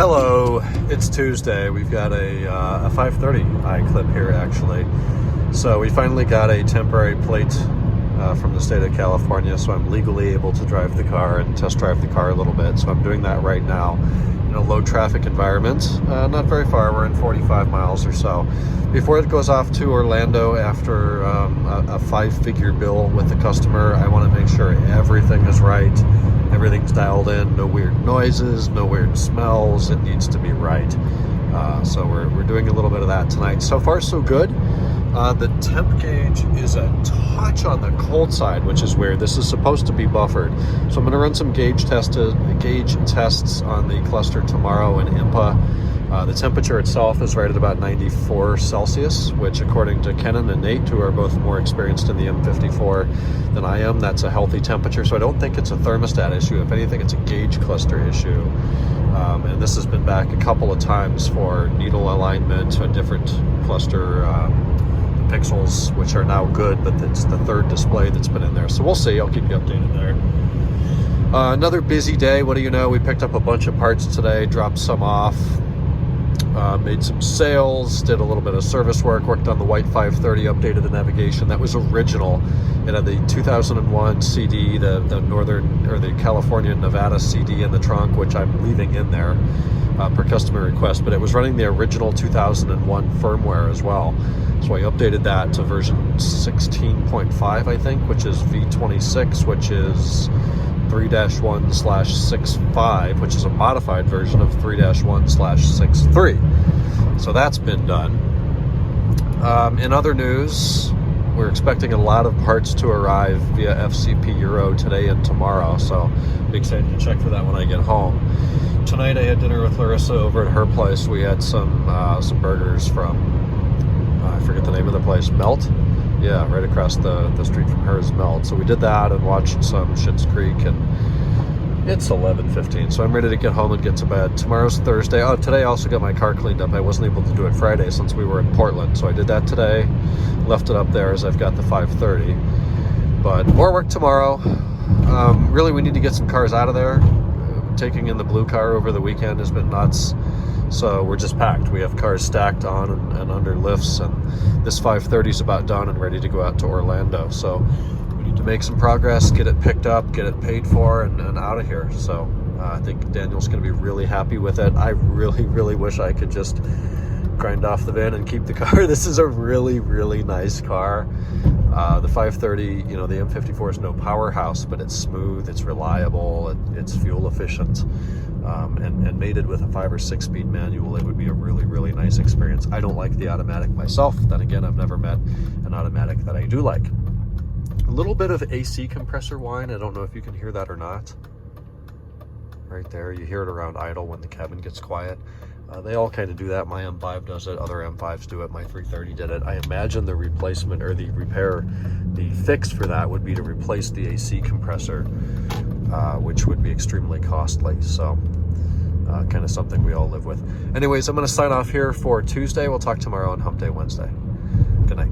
Hello, it's Tuesday. We've got a 530 iClip here actually. So we finally got a temporary plate from the state of California, so I'm legally able to drive the car and test drive the car a little bit. So I'm doing that right now in a low traffic environment, not very far. We're in 45 miles or so. Before it goes off to Orlando after a 5-figure bill with the customer, I want to make sure everything is right. Everything's dialed in, no weird noises, no weird smells. It needs to be right. So we're doing a little bit of that tonight. So far, so good. The temp gauge is a touch on the cold side, which is weird. This is supposed to be buffered. So I'm going to run some gauge tests on the cluster tomorrow in IMPA. The temperature itself is right at about 94 Celsius, which according to Kenan and Nate, who are both more experienced in the M54 than I am, that's a healthy temperature. So I don't think it's a thermostat issue. If anything, it's a gauge cluster issue. And this has been back a couple of times for needle alignment, a different cluster pixels, which are now good, but it's the third display that's been in there. So we'll see. I'll keep you updated there. Another busy day. What do you know? We picked up a bunch of parts today, dropped some off. Made some sales, did a little bit of service work, worked on the white 530, updated the navigation. That was original. It had the 2001 CD, the Northern or the California Nevada CD in the trunk, which I'm leaving in there per customer request, but it was running the original 2001 firmware as well. So I updated that to version 16.5, I think, which is V26, which is 3-1/65, which is a modified version of 3-1/63. So that's been done. In other news, we're expecting a lot of parts to arrive via FCP Euro today and tomorrow, so I'm excited to check for that when I get home. Tonight I had dinner with Larissa over at her place. We had some burgers from, I forget the name of the place, Melt? Yeah, right across the street from her is Melt. So we did that and watched some Schitt's Creek, and it's 11:15, so I'm ready to get home and get to bed. Tomorrow's Thursday. Oh, today I also got my car cleaned up. I wasn't able to do it Friday since we were in Portland, so I did that today. Left it up there as I've got the 530. But more work tomorrow. Really, we need to get some cars out of there. Taking in the blue car over the weekend has been nuts. So we're just packed. We have cars stacked on and under lifts, and this 530 is about done and ready to go out to Orlando. So we need to make some progress, get it picked up, get it paid for, and out of here. So I think Daniel's going to be really happy with it. I really, really wish I could just grind off the van and keep the car. This is a really, really nice car. The 530, you know, the M54 is no powerhouse, but it's smooth, it's reliable, it's fuel efficient. And mated with a 5 or 6 speed manual, it would be a really, really nice experience. I don't like the automatic myself. Then again, I've never met an automatic that I do like. A little bit of AC compressor whine. I don't know if you can hear that or not. Right there, you hear it around idle when the cabin gets quiet. They all kind of do that. My M5 does it, other M5s do it, my 330 did it. I imagine the replacement or the repair, the fix for that would be to replace the AC compressor, which would be extremely costly. So kind of something we all live with. Anyways, I'm going to sign off here for Tuesday. We'll talk tomorrow on Hump Day Wednesday. Good night.